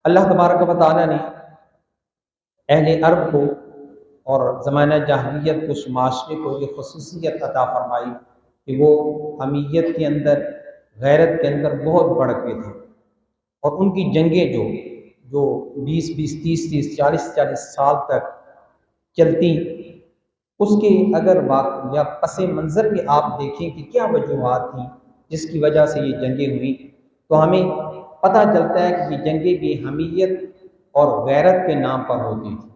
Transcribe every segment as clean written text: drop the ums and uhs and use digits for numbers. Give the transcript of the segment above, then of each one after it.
اللہ تبارک و تعالیٰ نے اہل عرب کو اور زمانہ جاہلیت کو، اس معاشرے کو یہ خصوصیت عطا فرمائی کہ وہ حمیت کے اندر، غیرت کے اندر بہت بڑکے تھے، اور ان کی جنگیں جو 20 30 40 سال تک چلتی، اس کے اگر بات یا پس منظر میں آپ دیکھیں کہ کیا وجوہات تھیں جس کی وجہ سے یہ جنگیں ہوئیں، تو ہمیں پتہ چلتا ہے کہ یہ جنگیں بھی حمیت اور غیرت کے نام پر ہوتی تھیں،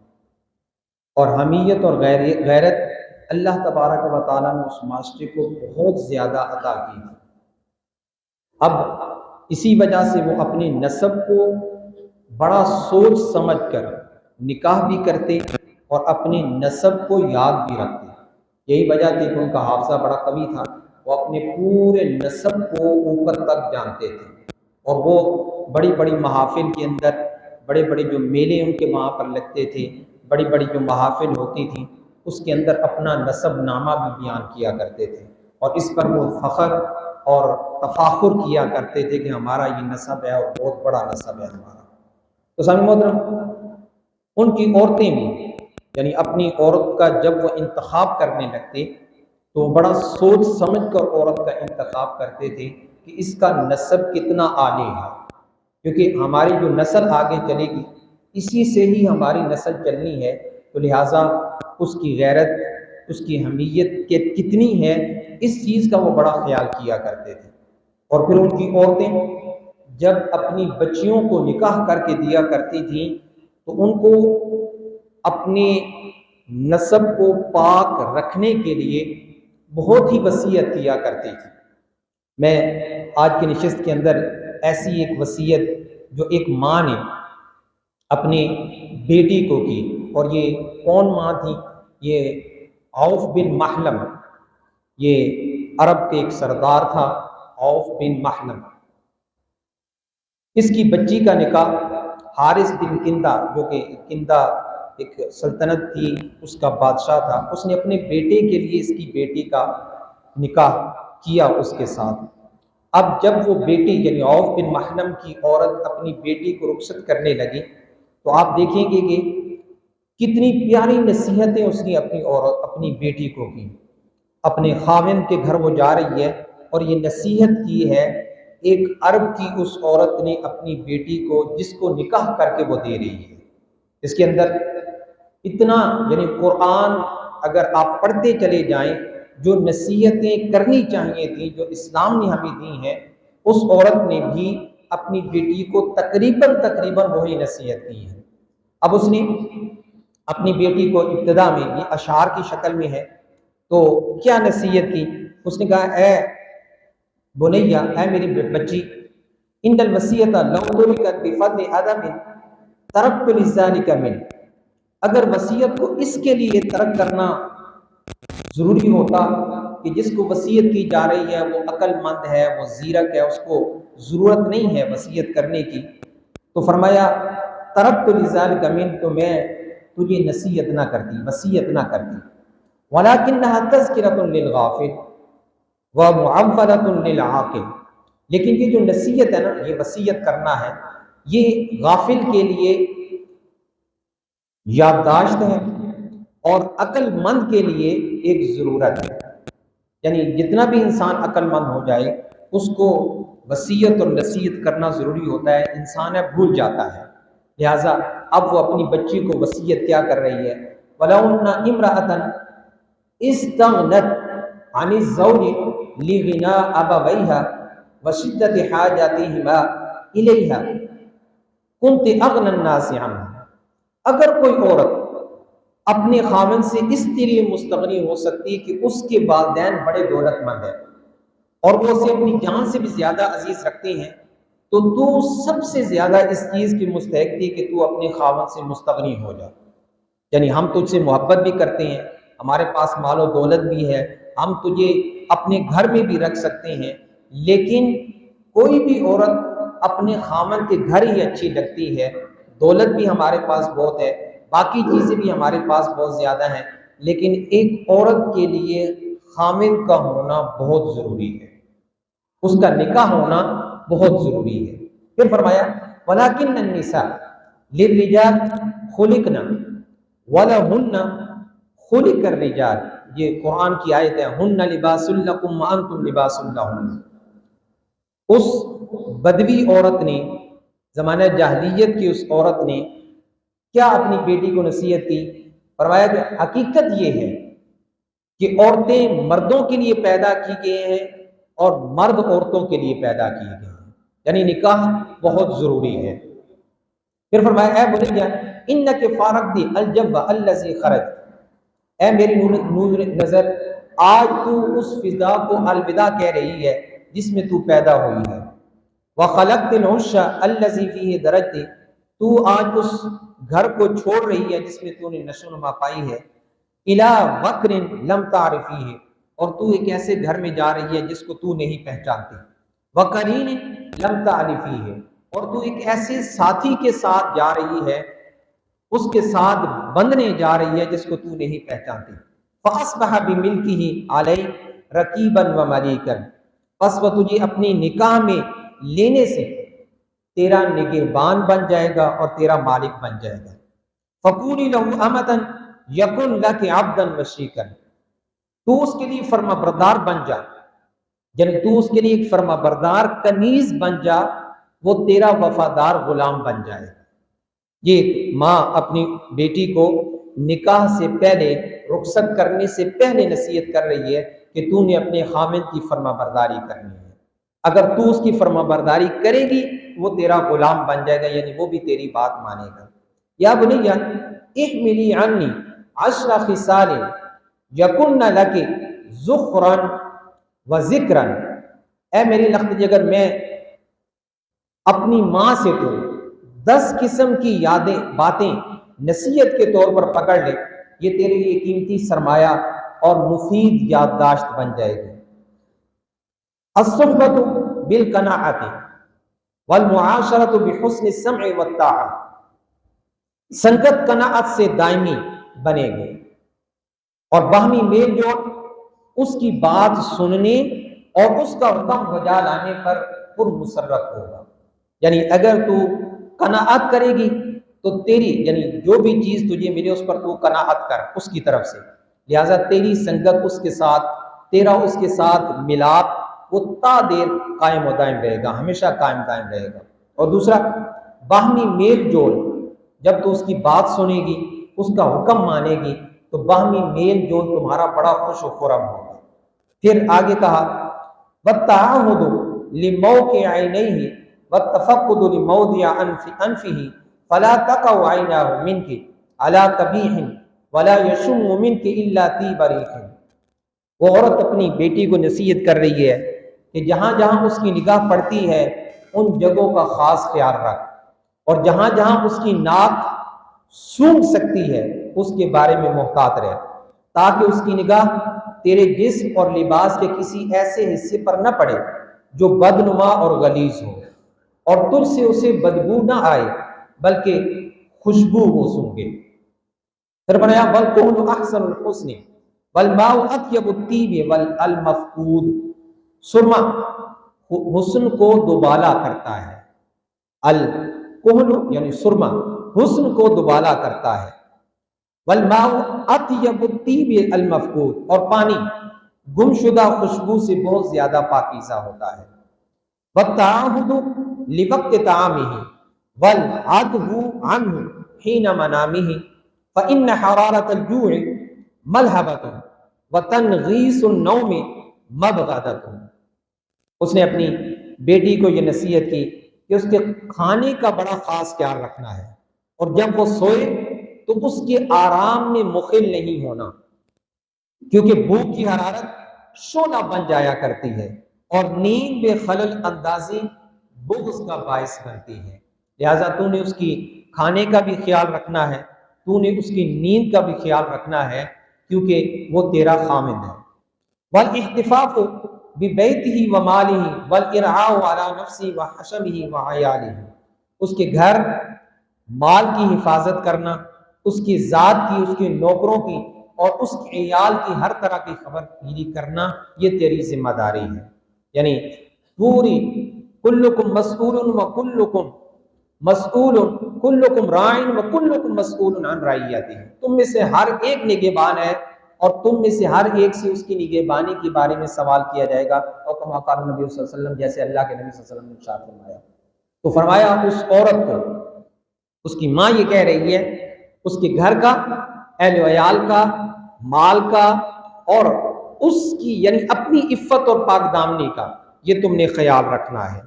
اور حمیت اور غیرت اللہ تبارک و تعالیٰ نے اس معاشرے کو بہت زیادہ عطا کی تھی۔ اب اسی وجہ سے وہ اپنے نسب کو بڑا سوچ سمجھ کر نکاح بھی کرتے اور اپنے نسب کو یاد بھی رکھتے۔ یہی وجہ تھی کہ ان کا حافظہ بڑا قوی تھا، وہ اپنے پورے نسب کو اوپر تک جانتے تھے، اور وہ بڑی بڑی محافل کے اندر، بڑے بڑے جو میلے ان کے وہاں پر لگتے تھے، بڑی بڑی جو محافل ہوتی تھیں، اس کے اندر اپنا نسب نامہ بھی بیان کیا کرتے تھے، اور اس پر وہ فخر اور تفاخر کیا کرتے تھے کہ ہمارا یہ نسب ہے اور بہت بڑا نسب ہے ہمارا۔ تو سامعین محترم، ان کی عورتیں بھی، یعنی اپنی عورت کا جب وہ انتخاب کرنے لگتے تو وہ بڑا سوچ سمجھ کر عورت کا انتخاب کرتے تھے کہ اس کا نسب کتنا عالی ہے، کیونکہ ہماری جو نسل آگے چلے گی اسی سے ہی ہماری نسل چلنی ہے، تو لہٰذا اس کی غیرت، اس کی حمیت کتنی ہے، اس چیز کا وہ بڑا خیال کیا کرتے تھے۔ اور پھر ان کی عورتیں جب اپنی بچیوں کو نکاح کر کے دیا کرتی تھیں تو ان کو اپنے نسب کو پاک رکھنے کے لیے بہت ہی وصیت کیا کرتی تھی۔ میں آج کی نشست کے اندر ایسی ایک وصیت جو ایک ماں نے اپنے بیٹی کو کی، اور یہ کون ماں تھی؟ یہ عوف بن محلم، یہ عرب کے ایک سردار تھا، عوف بن محلم۔ اس کی بچی کا نکاح حارث بن کندہ، جو کہ کندہ ایک سلطنت تھی، اس کا بادشاہ تھا، اس نے اپنے بیٹے کے لیے اس کی بیٹی کا نکاح کیا اس کے ساتھ۔ اب جب وہ بیٹی یعنی عوف بن محلم کی عورت اپنی بیٹی کو رخصت کرنے لگی تو آپ دیکھیں گے کہ کتنی پیاری نصیحتیں اس نے اپنی بیٹی کو کی۔ اپنے خاوند کے گھر وہ جا رہی ہے اور یہ نصیحت کی ہے ایک عرب کی اس عورت نے اپنی بیٹی کو، جس کو نکاح کر کے وہ دے رہی ہے۔ اس کے اندر اتنا، یعنی قرآن اگر آپ پڑھتے چلے جائیں، جو نصیحتیں کرنی چاہیے تھیں، جو اسلام نے ہمیں دی ہیں، اس عورت نے بھی اپنی بیٹی کو تقریباً وہی نصیحت کی ہے۔ اب اس نے اپنی بیٹی کو ابتدا میں، یہ اشعار کی شکل میں ہے، تو کیا نصیحت کی؟ اس نے کہا، اے بنیا، اے میری بچی، ان الوصیۃ لو ترکت بفضل ادب ترکت لذلک من، اگر وصیت کو اس کے لیے ترک کرنا ضروری ہوتا کہ جس کو وصیت کی جا رہی ہے وہ عقل مند ہے، وہ زیرک ہے، اس کو ضرورت نہیں ہے وصیت کرنے کی، تو فرمایا ترکت لذلک من، تو میں تجھے نصیحت نہ کرتی، وصیت نہ کرتی، ولکنھا تذکرۃ للغافل ومعولۃ للعاقل، لیکن یہ جو نصیحت ہے نا، یہ وصیت کرنا ہے، یہ غافل کے لیے یادداشت ہے اور عقل مند کے لیے ایک ضرورت ہے۔ یعنی جتنا بھی انسان عقل مند ہو جائے اس کو وصیت اور نصیحت کرنا ضروری ہوتا ہے، انسان ہے بھول جاتا ہے۔ لہٰذا اب وہ اپنی بچی کو وصیت کیا کر رہی ہے؟ وَلَوْ أَنَّ امْرَأَةً اسْتَغْنَتْ عَنِ الزَّوْجِ لِغِنَىٰ أَبَوَيْهَا وَشِدَّةِ حَاجَتِهِمَا إِلَيْهَا كُنْتِ أَغْنَى النَّاسِ عَنْهَا، اگر کوئی عورت اپنے خاوند سے اس لیے مستغنی ہو سکتی کہ اس کے والدین بڑے دولت مند ہیں اور وہ اسے اپنی جان سے بھی زیادہ عزیز رکھتے ہیں، تو تو سب سے زیادہ اس چیز کی مستحق تھی کہ تو اپنے خاوند سے مستغنی ہو جا۔ یعنی ہم تجھ سے محبت بھی کرتے ہیں، ہمارے پاس مال و دولت بھی ہے، ہم تجھے اپنے گھر میں بھی رکھ سکتے ہیں، لیکن کوئی بھی عورت اپنے خاوند کے گھر ہی اچھی لگتی ہے، دولت بھی ہمارے پاس بہت ہے، باقی چیزیں بھی ہمارے پاس بہت زیادہ ہیں، لیکن ایک عورت کے لیے خاوند کا ہونا بہت ضروری ہے، اس کا نکاح ہونا بہت ضروری ہے۔ پھر فرمایا ولیکن النساء للرجال خلقنا ولہن خلق الرجال، یہ قرآن کی آیت ہے، ہن لباس لکم وانتم لباس لہن۔ اس بدوی عورت نے، زمانہ جاہلیت کی اس عورت نے کیا اپنی بیٹی کو نصیحت کی؟ فرمایا کہ حقیقت یہ ہے کہ عورتیں مردوں کے لیے پیدا کی گئی ہیں اور مرد عورتوں کے لیے پیدا کیے گئے ہیں، یعنی نکاح بہت ضروری ہے۔ پھر فرمایا اے بنیا انک فارقت الجو الذی خرج، اے میری نور نظر آج تو اس فضا کو الوداع کہہ رہی ہے جس میں تو پیدا ہوئی ہے، وخلقت العش الذی فیہ درجت، تو آج اس گھر کو چھوڑ رہی ہے جس میں تو نے نشو و نما پائی ہے، الی وقر لم تعرفیہ، اور تو ایک ایسے گھر میں جا رہی ہے جس کو تو نہیں پہچانتی، وقرین لم تعرفیہ، اور تو ایک ایسے ساتھی کے ساتھ جا رہی ہے، اس کے ساتھ بندھنے جا رہی ہے جس کو تو نہیں پہچانتی، فاصبح بملکہ علی رقیبا وملیکا، پس وہ تجھے اپنی نکاح میں لینے سے تیرا نگہبان بن جائے گا اور تیرا مالک بن جائے گا، فکونی لہ امتا یکن لک عبدا وشریکا، تو اس کے لیے فرما بردار بن جا، یعنی تو اس کے لیے ایک فرما بردار کنیز بن جا، وہ تیرا وفادار غلام بن جائے گا۔ یہ ماں اپنی بیٹی کو نکاح سے پہلے، رخصت کرنے سے پہلے نصیحت کر رہی ہے کہ تو نے اپنے خامند کی فرما برداری کرنی ہے، اگر تو اس کی فرما برداری کرے گی وہ تیرا غلام بن جائے گا، یعنی وہ بھی تیری بات مانے گا۔ یا بنیا احملی عنی 10 خصال یکن لک ذخرا و ذکرا، اے میری لخت جگر میں اپنی ماں سے تو 10 قسم کی یادیں، باتیں نصیحت کے طور پر پکڑ لے، یہ تیرے لیے قیمتی سرمایہ اور مفید یادداشت بن جائے گی۔ الصحبۃ بالقناعۃ والمعاشرۃ بحسن السمع والطاعہ، سنگت قناعت سے دائمی بنے گی اور باہمی میل جول اس کی بات سننے اور اس کا حکم بجا لانے پر پرمسرت ہوگا، یعنی اگر تو قناعت کرے گی تو تیری، یعنی جو بھی چیز تجھے ملے اس پر تو قناعت کر اس کی طرف سے، لہٰذا تیری سنگت اس کے ساتھ، تیرا اس کے ساتھ ملاپ وہ تا دیر قائم و دائم رہے گا، ہمیشہ قائم دائم رہے گا۔ اور دوسرا باہمی میل جول، جب تو اس کی بات سنے گی، اس کا حکم مانے گی تو باہمی میل جول تمہارا بڑا خوش و خرم ہوگا۔ پھر آگے کہا وَالتَّعَاهُدُ لِمَوْقِعِ عَيْنَيْهِ وَالتَّفَقُّدُ لِمَوْضِعِ أَنْفِهِ فَلَا تَقَعُ عَيْنَاهُ مِنْكِ عَلَى قَبِيحٍ وَلَا يَشُمُّ مِنْكِ إِلَّا طِيبَ رِيحٍ، وہ عورت اپنی بیٹی کو نصیحت کر رہی ہے کہ جہاں جہاں اس کی نگاہ پڑتی ہے ان جگہوں کا خاص خیال رکھ، اور جہاں جہاں اس کی ناک سونگھ سکتی ہے اس کے بارے میں محتاط رہ، تاکہ اس کی نگاہ تیرے جسم اور لباس کے کسی ایسے حصے پر نہ پڑے جو بدنما اور غلیظ ہو، اور تجھ سے اسے بدبو نہ آئے بلکہ خوشبو ہو سونگے۔ پھر بنایا وَالْقَوْلُ أَحْسَنُ الْحُسْنِ وَالْمَاءُ أَطْيَبُ الطِّيبِ وَالْمَفْقُودُ، سرما حسن کو دوبالا کرتا ہے، الکحل یعنی سرما حسن کو دوبالا کرتا ہے، والماء اطیب الطیب المفقود، اور پانی گم شدہ خوشبو سے بہت زیادہ پاکیزہ ہوتا ہے، والتعاہد لوقت طعامہ والعدو عنہ حین منامہ فإن حرارة الجوع ملہبۃ وتنغیس النوم مبغضۃ۔ اس نے اپنی بیٹی کو یہ نصیحت کی کہ اس کے کھانے کا بڑا خاص خیال رکھنا ہے، اور جب وہ سوئے تو اس کے آرام میں مخل نہیں ہونا، کیونکہ بھوک کی حرارت شعلہ بن جایا کرتی ہے اور نیند میں خلل اندازی بغض کا باعث بنتی ہے، لہٰذا تو نے اس کی کھانے کا بھی خیال رکھنا ہے، تو نے اس کی نیند کا بھی خیال رکھنا ہے، کیونکہ وہ تیرا خامند ہے۔ والاحتفاف ببیتہ ومالہ والارعاء علی نفسہ وحشمہ وعیالہ، اس کے گھر مال کی حفاظت کرنا، اس کی ذات کی، اس کے نوکروں کی اور اس کے عیال کی ہر طرح کی خبر گیری کرنا، یہ تیری ذمہ داری ہے، یعنی پوری کلکم مسئول وکلکم مسئول کلکم راعٍ و کلکم مسئول عن رعیتہ، تم میں سے ہر ایک نگہبان ہے اور تم میں سے ہر ایک سے اس کی نگہبانی کے بارے میں سوال کیا جائے گا، اور کما قال نبی صلی اللہ علیہ وسلم، جیسے اللہ کے نبی صلی اللہ علیہ وسلم نے ارشاد فرمایا۔ تو فرمایا اس عورت کو، اس کی ماں یہ کہہ رہی ہے، اس کے گھر کا، اہل و عیال کا، مال کا، اور اس کی یعنی اپنی عفت اور پاک دامنی کا یہ تم نے خیال رکھنا ہے۔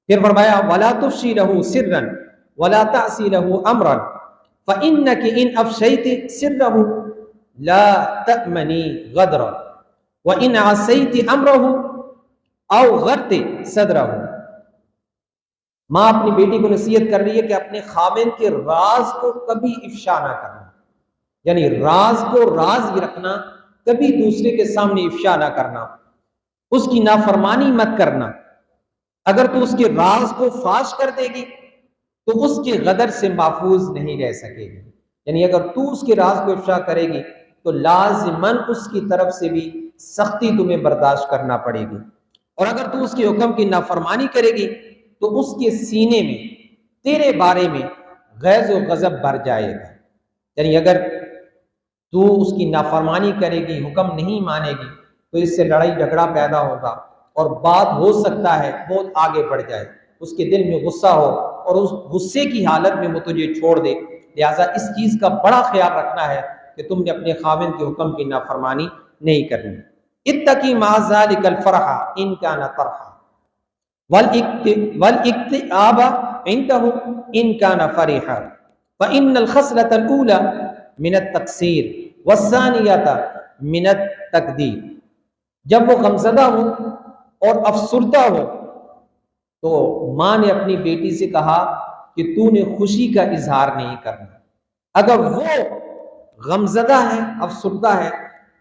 پھر فرمایا وَلَا تُفْشِي لَهُ سِرًّا وَلَا تَعْصِي لَهُ أَمْرًا فَإِنَّكِ إِنْ أَفْشَيْتِ سِرَّهُ لَا تَأْمَنِي غَدْرًا وَإِنْ عَصَيْتِ أَمْرَهُ أَوْ غَرْتِ صَدْرَهُ۔ ماں اپنی بیٹی کو نصیحت کر رہی ہے کہ اپنے خاوند کے راز کو کبھی افشا نہ کرنا، یعنی راز کو راز ہی رکھنا، کبھی دوسرے کے سامنے افشا نہ کرنا، اس کی نافرمانی مت کرنا۔ اگر تو اس کے راز کو فاش کر دے گی تو اس کے غدر سے محفوظ نہیں رہ سکے گی، یعنی اگر تو اس کے راز کو افشا کرے گی تو لازماً اس کی طرف سے بھی سختی تمہیں برداشت کرنا پڑے گی، اور اگر تو اس کے حکم کی نافرمانی کرے گی تو اس کے سینے میں تیرے بارے میں غیظ و غضب بھر جائے گا، یعنی اگر تو اس کی نافرمانی کرے گی، حکم نہیں مانے گی، تو اس سے لڑائی جھگڑا پیدا ہوگا اور بات ہو سکتا ہے بہت آگے بڑھ جائے، اس کے دل میں غصہ ہو اور اس غصے کی حالت میں وہ تجھے چھوڑ دے۔ لہٰذا اس چیز کا بڑا خیال رکھنا ہے کہ تم نے اپنے خاوند کے حکم کی نافرمانی نہیں کرنی۔ اتقی مع ذلک الفرح ان کان طرحا والاکتئاب عنده ان کان فرحا فإن الخصلة الأولى من التقصیر والثانیة من التقدیر۔ جب وہ غمزدہ ہو اور افسردہ ہو تو ماں نے اپنی بیٹی سے کہا کہ تو نے خوشی کا اظہار نہیں کرنا، اگر وہ غمزدہ ہے، افسردہ ہے،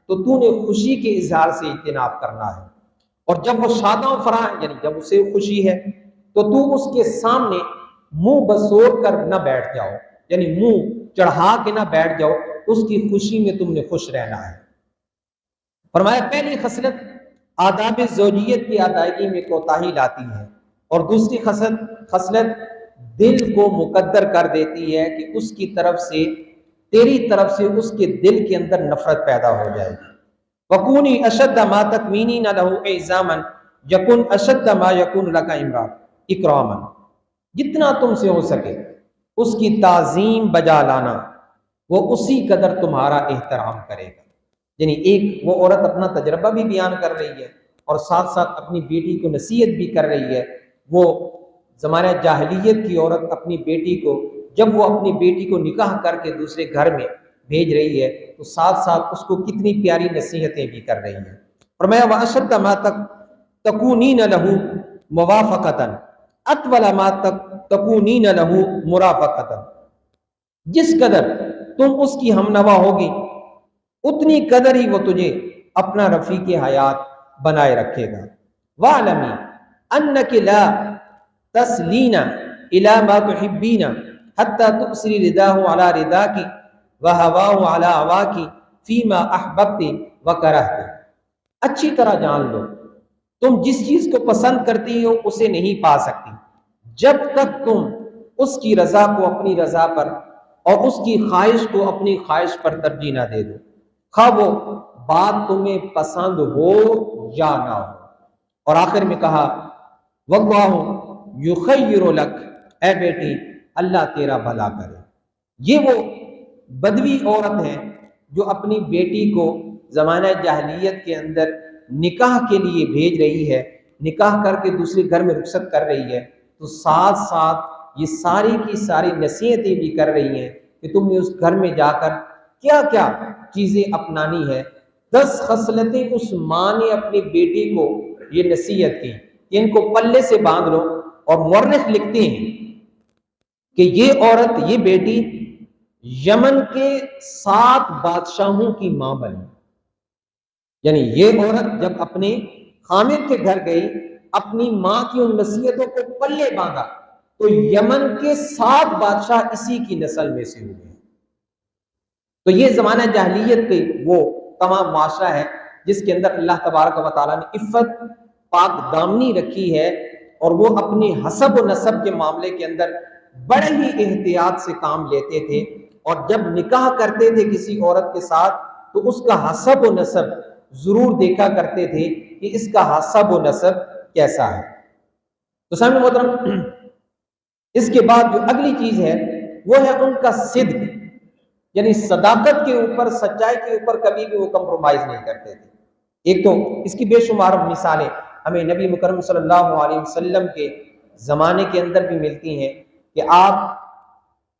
تو تو نے خوشی کے اظہار سے اجتناب کرنا ہے، اور جب وہ شاداں و فرح یعنی جب اسے خوشی ہے تو تو اس کے سامنے منہ بسوڑ کر نہ بیٹھ جاؤ، یعنی منہ چڑھا کے نہ بیٹھ جاؤ، اس کی خوشی میں تم نے خوش رہنا ہے۔ فرمایا پہلی خصلت آداب زوجیت کی ادائیگی میں کوتاہی لاتی ہے، اور دوسری خصلت دل کو مقدر کر دیتی ہے کہ اس کی طرف سے، تیری طرف سے اس کے دل کے اندر نفرت پیدا ہو جائے گی۔ وَكُونِي أَشَدَّ مَا تَكْوِينِينَ لَهُ إِعْزَامًا يَكُنْ أَشَدَّ مَا يَكُنْ لَكَ إِكْرَامًا، جتنا تم سے ہو سکے اس کی تعظیم بجا لانا، وہ اسی قدر تمہارا احترام کرے گا۔ یعنی ایک وہ عورت اپنا تجربہ بھی بیان کر رہی ہے اور ساتھ ساتھ اپنی بیٹی کو نصیحت بھی کر رہی ہے۔ وہ زمانہ جاہلیت کی عورت اپنی بیٹی کو، جب وہ اپنی بیٹی کو نکاح کر کے دوسرے گھر میں بھیج رہی ہے تو ساتھ ساتھ اس کو کتنی پیاری نصیحتیں بھی کر رہی ہیں۔ فرمایا وَأَشَدَّ مَا تَكُونِينَ لَهُ مُوَافَقَةً أَطْوَلَ مَا تَكُونِينَ لَهُ مُرَافَقَةً، جس قدر تم اس کی ہمنوا ہوگی اتنی قدر ہی وہ تجھے اپنا رفیق حیات بنائے رکھے گا۔ وَاعْلَمِي أَنَّكِ لَا تَسْلِينَ إِلَى مَا تُحِبِّينَ حَتَّى تُؤْثِرِ رِضَاهُ عَلَى رِضَاكِ وَهَوَاهُ عَلَى هَوَاكِ فِيمَا أَحْبَبْتِ وَكَرَهْتِ۔ اچھی طرح جان لو تم جس چیز کو پسند کرتی ہو اسے نہیں پا سکتی جب تک تم اس کی رضا کو اپنی رضا پر اور اس کی خواہش کو اپنی خواہش پر ترجیح نہ دے دو، خواہ وہ بات تمہیں پسند ہو یا نہ ہو۔ اور آخر میں کہا وَاللَّهُ يُخَيِّرُ لَكَ، اے بیٹی اللہ تیرا بھلا کرے۔ یہ وہ بدوی عورت ہے جو اپنی بیٹی کو زمانہ جاہلیت کے اندر نکاح کے لیے بھیج رہی ہے، نکاح کر کے دوسرے گھر میں رخصت کر رہی ہے، تو ساتھ ساتھ یہ ساری کی ساری نصیحتیں بھی کر رہی ہیں کہ تم نے اس گھر میں جا کر کیا کیا چیزیں اپنانی ہے۔ 10 خصلتیں اس ماں نے اپنی بیٹی کو یہ نصیحت کی کہ ان کو پلے سے باندھ لو، اور مورخ لکھتے ہیں کہ یہ عورت، یہ بیٹی یمن کے 7 بادشاہوں کی ماں بنی۔ یعنی یہ عورت جب اپنے خامد کے گھر گئی، اپنی ماں کی ان نصیحتوں کو پلے باندھا تو یمن کے 7 بادشاہ اسی کی نسل میں سے ہوئے۔ تو یہ زمانہ جاہلیت کے وہ تمام معاشرہ ہے جس کے اندر اللہ تبارک و تعالیٰ نے عفت، پاک دامنی رکھی ہے، اور وہ اپنے حسب و نسب کے معاملے کے اندر بڑے ہی احتیاط سے کام لیتے تھے، اور جب نکاح کرتے تھے کسی عورت کے ساتھ تو اس کا حسب و نسب ضرور دیکھا کرتے تھے کہ اس کا حسب و نسب کیسا ہے۔ تو سامعین محترم، اس کے بعد جو اگلی چیز ہے وہ ہے ان کا صدق، یعنی صداقت کے اوپر، سچائی کے اوپر کبھی بھی وہ کمپرومائز نہیں کرتے تھے۔ ایک تو اس کی بے شمار مثالیں ہمیں نبی مکرم صلی اللہ علیہ وسلم کے زمانے کے اندر بھی ملتی ہیں کہ آپ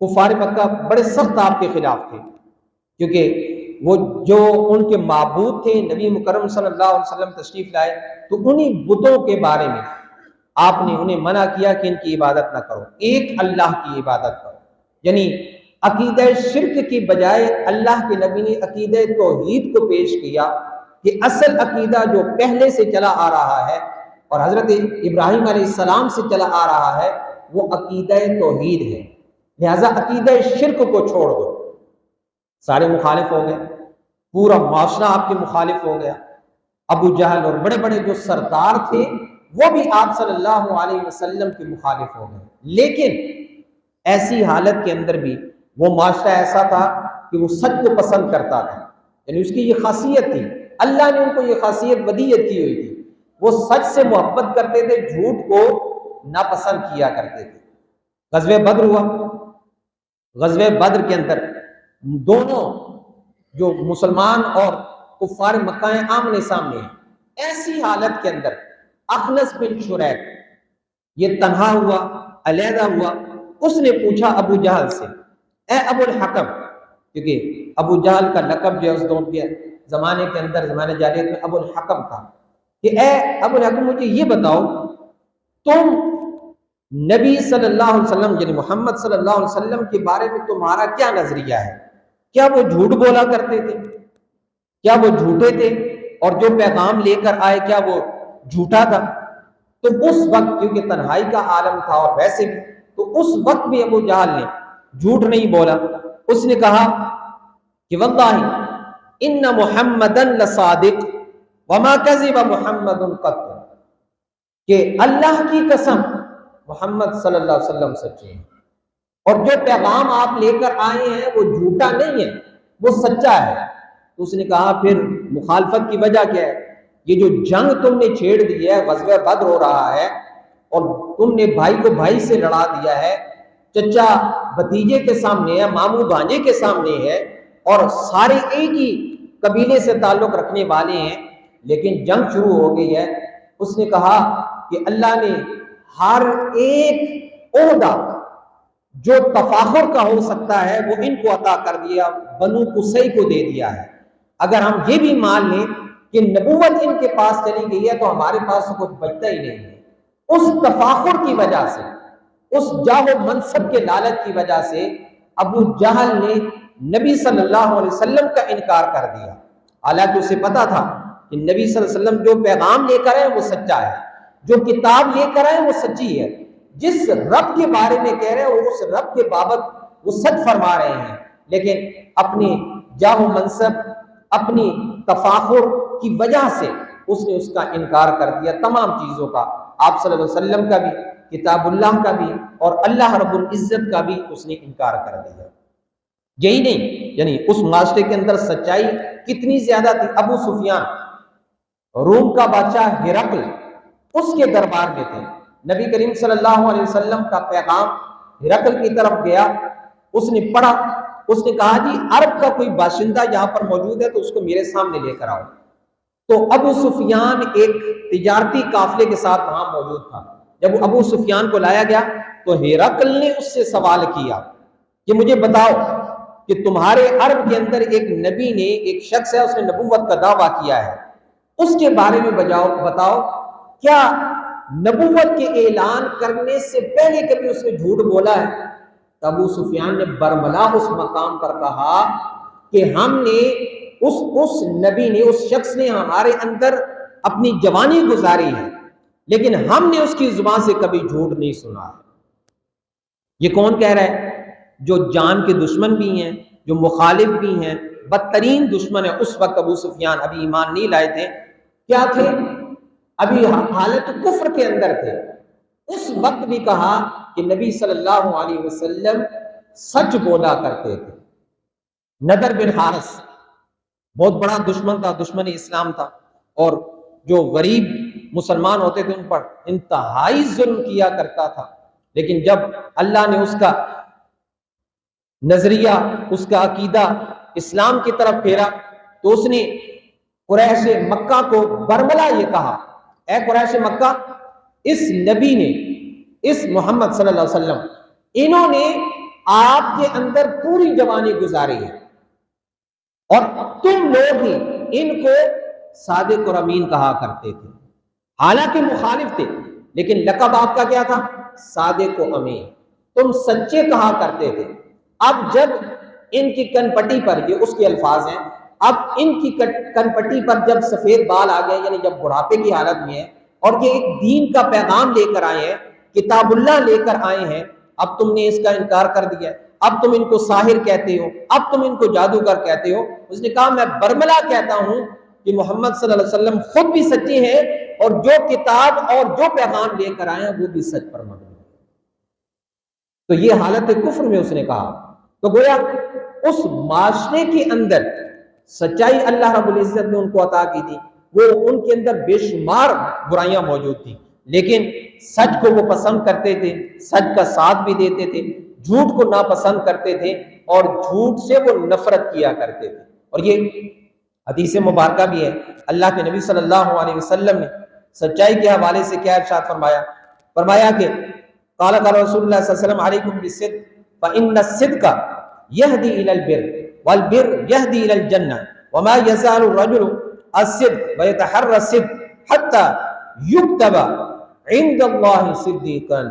کفار مکہ بڑے سخت آپ کے خلاف تھے، کیونکہ وہ جو ان کے معبود تھے، نبی مکرم صلی اللہ علیہ وسلم تشریف لائے تو انہی بتوں کے بارے میں آپ نے انہیں منع کیا کہ ان کی عبادت نہ کرو، ایک اللہ کی عبادت کرو۔ یعنی عقیدہ شرک کی بجائے اللہ کے نبی نے عقیدہ توحید کو پیش کیا کہ اصل عقیدہ جو پہلے سے چلا آ رہا ہے اور حضرت ابراہیم علیہ السلام سے چلا آ رہا ہے وہ عقیدہ توحید ہے، لہذا عقیدہ شرک کو چھوڑ دو۔ سارے مخالف ہو گئے، پورا معاشرہ آپ کے مخالف ہو گیا، ابو جہل اور بڑے بڑے جو سردار تھے وہ بھی آپ صلی اللہ علیہ وسلم کے مخالف ہو گئے۔ لیکن ایسی حالت کے اندر بھی وہ معاشرہ ایسا تھا کہ وہ سچ کو پسند کرتا تھا، یعنی اس کی یہ خاصیت تھی، اللہ نے ان کو یہ خاصیت ودیت کی ہوئی تھی، وہ سچ سے محبت کرتے تھے، جھوٹ کو ناپسند کیا کرتے تھے۔ غزوہ بدر ہوا، غزوہ بدر کے اندر دونوں جو مسلمان اور کفار مکہ ہیں آمنے سامنے ہیں، ایسی حالت کے اندر اخنس بن شریک یہ تنہا ہوا، علیحدہ ہوا، اس نے پوچھا ابو جہل سے، اے ابو الحکم، کیونکہ ابو جہل کا لقب جو ہے اس دور کے زمانے کے اندر، زمانے جاہلیت میں ابو الحکم تھا، کہ اے ابو الحکم مجھے یہ بتاؤ تم نبی صلی اللہ علیہ وسلم یعنی محمد صلی اللہ علیہ وسلم کے بارے میں تمہارا کیا نظریہ ہے؟ کیا وہ جھوٹ بولا کرتے تھے؟ کیا وہ جھوٹے تھے؟ اور جو پیغام لے کر آئے کیا وہ جھوٹا تھا؟ تو اس وقت کیونکہ تنہائی کا عالم تھا اور ویسے بھی تو اس وقت بھی ابو جہل نے جھوٹ نہیں بولا، اس نے کہا کہ واللہ ان محمدن لصادق وما کذب محمد قط، کہ اللہ کی قسم محمد صلی اللہ علیہ وسلم سچے ہیں اور جو پیغام آپ لے کر آئے ہیں وہ جھوٹا نہیں ہے، وہ سچا ہے۔ تو اس نے کہا پھر مخالفت کی وجہ کیا ہے؟ یہ جو جنگ تم نے چھیڑ دی ہے، غزوہ بدر ہو رہا ہے اور تم نے بھائی کو بھائی سے لڑا دیا ہے، چچا بھتیجے کے سامنے ہے، ماموں بھانجے کے سامنے ہے، اور سارے ایک ہی قبیلے سے تعلق رکھنے والے ہیں، لیکن جنگ شروع ہو گئی ہے۔ اس نے کہا کہ اللہ نے ہر ایک عہدہ جو تفاخر کا ہو سکتا ہے وہ ان کو عطا کر دیا، بنو قصی کو دے دیا ہے۔ اگر ہم یہ بھی مان لیں کہ نبوت ان کے پاس چلی گئی ہے تو ہمارے پاس کچھ بچتا ہی نہیں ہے۔ اس تفاخر کی وجہ سے، اس جاہ و منصب کے لالچ کی وجہ سے ابو جہل نے نبی صلی اللہ علیہ وسلم کا انکار کر دیا، حالانکہ اسے پتا تھا کہ نبی صلی اللہ علیہ وسلم جو پیغام لے کر آئے وہ سچا ہے، جو کتاب لے کر آئے وہ سچی ہے، جس رب کے بارے میں کہہ رہے ہیں وہ اس رب کے بابت وہ سچ فرما رہے ہیں، لیکن اپنے جاہ و منصب، اپنی تفاخر کی وجہ سے اس نے اس کا انکار کر دیا، تمام چیزوں کا، آپ صلی اللہ علیہ وسلم کا بھی، کتاب اللہ کا بھی اور اللہ رب العزت کا بھی اس نے انکار کر دیا۔ یہی نہیں، یعنی اس معاشرے کے اندر سچائی کتنی زیادہ تھی۔ ابو سفیان روم کا بادشاہ ہرقل اس کے دربار میں تھے، نبی کریم صلی اللہ علیہ وسلم کا پیغام ہرقل کی طرف گیا، اس نے پڑھا، اس نے کہا جی عرب کا کوئی باشندہ یہاں پر موجود ہے تو اس کو میرے سامنے لے کر آؤ۔ تو ابو سفیان ایک تجارتی قافلے کے ساتھ وہاں موجود تھا، جب ابو سفیان کو لایا گیا تو ہرقل نے اس سے سوال کیا کہ مجھے بتاؤ کہ تمہارے عرب کے اندر ایک نبی نے، ایک شخص ہے، اس نے نبوت کا دعویٰ کیا ہے، اس کے بارے میں بتاؤ کیا نبوت کے اعلان کرنے سے پہلے کبھی اس نے جھوٹ بولا ہے؟ تو ابو سفیان نے برملا اس مقام پر کہا کہ ہم نے اس نبی نے، اس شخص نے ہمارے اندر اپنی جوانی گزاری ہے، لیکن ہم نے اس کی زبان سے کبھی جھوٹ نہیں سنا۔ یہ کون کہہ رہا ہے؟ جو جان کے دشمن بھی ہیں، جو مخالف بھی ہیں، بدترین دشمن ہے۔ اس وقت ابو سفیان ابھی ایمان نہیں لائے تھے، کیا تھے؟ ابھی حالت کفر کے اندر تھے۔ اس وقت بھی کہا کہ نبی صلی اللہ علیہ وسلم سچ بولا کرتے تھے۔ نضر بن حارث بہت بڑا دشمن تھا، دشمن اسلام تھا، اور جو غریب مسلمان ہوتے تھے ان پر انتہائی ظلم کیا کرتا تھا، لیکن جب اللہ نے اس کا نظریہ، اس کا عقیدہ اسلام کی طرف پھیرا تو اس نے قریش مکہ کو برملا یہ کہا، اے قریش مکہ، اس نبی نے، اس محمد صلی اللہ علیہ وسلم، انہوں نے آپ کے اندر پوری جوانی گزاری ہے اور تم لوگ ہی ان کو صادق اور امین کہا کرتے تھے، حالانکہ مخالف تھے لیکن لقب آپ کا کیا تھا؟ صادق و امین، تم سچے کہا کرتے تھے۔ اب جب ان کی کن پٹی پر، یہ اس کے الفاظ ہیں، اب ان کی کن پٹی پر جب سفید بال آ گئے، یعنی جب بڑھاپے کی حالت میں ہے اور یہ ایک دین کا پیغام لے کر آئے ہیں، کتاب اللہ لے کر آئے ہیں، اب تم نے اس کا انکار کر دیا، اب تم ان کو ساحر کہتے ہو، اب تم ان کو جادوگر کہتے ہو۔ اس نے کہا میں برملا کہتا ہوں کہ محمد صلی اللہ علیہ وسلم خود بھی سچے ہیں اور جو کتاب اور جو پیغام لے کر آئے ہیں وہ بھی سچ پر مبنی ہے۔ تو یہ حالت کفر میں اس نے کہا، تو گویا اس معاشرے کے اندر سچائی اللہ رب العزت نے ان کو عطا کی تھی، وہ ان کے اندر بے شمار برائیاں موجود تھیں، لیکن سچ کو وہ پسند کرتے تھے، سچ کا ساتھ بھی دیتے تھے، جھوٹ کو ناپسند کرتے تھے اور جھوٹ سے وہ نفرت کیا کرتے تھے۔ اور یہ حدیث مبارکہ بھی ہے، اللہ کے نبی صلی اللہ علیہ وسلم نے سچائی کے حوالے سے کیا ارشاد فرمایا؟ فرمایا کہ قال قال رسول اللہ صلی اللہ علیہ وسلم علیکم بالصدق فإن الصدق يهدي إلى البر والبر يهدي إلى الجنة وما يزال الرجل الصدق ويتحرى الصدق حتى يكتب عند الله صديقا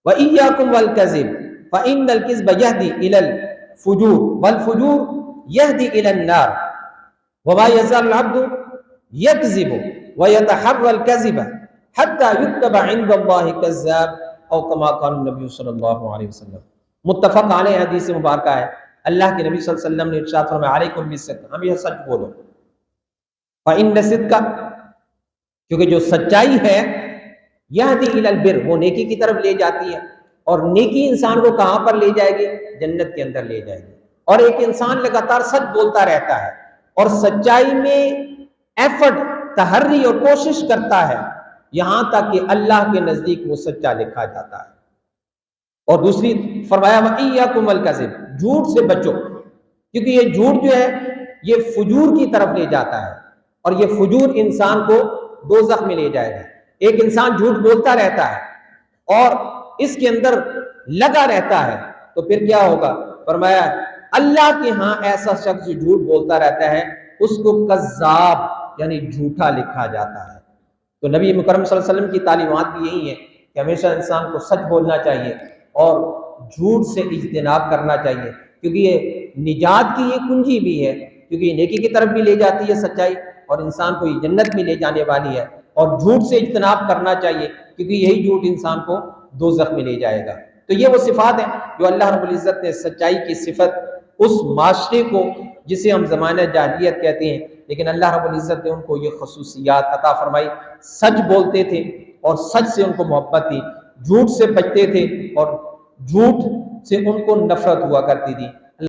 وإياكم والكذب فإن الكذب يهدي إلى الفجور والفجور يهدي إلى النار وما يزال العبد يكذب ويتحرى الكذب حتى يكتب عند الله كذاب او كما قال النبي صلی اللہ علیہ وسلم۔ متفق علیہ حدیث مبارکہ ہے، اللہ کے نبی صلی اللہ علیہ وسلم نے ارشاد فرمایا علیکم بالصدق، ہمیشہ سچ بولو، فإن الصدق، کیونکہ جو سچائی ہے، یہدی الی البر، وہ نیکی کی طرف لے جاتی ہے، اور نیکی انسان کو کہاں پر لے جائے گی؟ جنت کے اندر لے جائے گی۔ اور ایک انسان لگاتار سچ بولتا رہتا ہے اور سچائی میں ایفرٹ، تحری اور کوشش کرتا ہے یہاں تک کہ اللہ کے نزدیک وہ سچا لکھا جاتا ہے۔ اور دوسری فرمایا وَإِيَّاكُمْ وَالْكَذِبَ، جھوٹ سے بچو، کیونکہ یہ جھوٹ جو ہے یہ فجور کی طرف لے جاتا ہے اور یہ فجور انسان کو دوزخ میں لے جائے گا۔ ایک انسان جھوٹ بولتا رہتا ہے اور اس کے اندر لگا رہتا ہے تو پھر کیا ہوگا؟ فرمایا اللہ کے ہاں ایسا شخص جو جھوٹ بولتا رہتا ہے اس کو کذاب یعنی جھوٹا لکھا جاتا ہے۔ تو نبی مکرم صلی اللہ علیہ وسلم کی تعلیمات بھی یہی ہے کہ ہمیشہ انسان کو سچ بولنا چاہیے اور جھوٹ سے اجتناب کرنا چاہیے، کیونکہ یہ نجات کی یہ کنجی بھی ہے، کیونکہ یہ نیکی کی طرف بھی لے جاتی ہے سچائی اور انسان کو یہ جنت میں لے جانے والی ہے، اور جھوٹ سے اجتناب کرنا چاہیے کیونکہ یہی جھوٹ انسان کو دوزخ میں لے جائے گا۔ تو یہ وہ صفات ہیں جو اللہ رب العزت نے سچائی کی صفت اس معاشرے کو جسے ہم زمانہ جاہلیت کہتے ہیں، لیکن اللہ رب العزت نے ان کو یہ خصوصیات عطا فرمائی، سچ بولتے تھے اور سچ سے ان کو محبت تھی، جھوٹ سے بچتے تھے اور جھوٹ سے ان کو نفرت ہوا کرتی تھی۔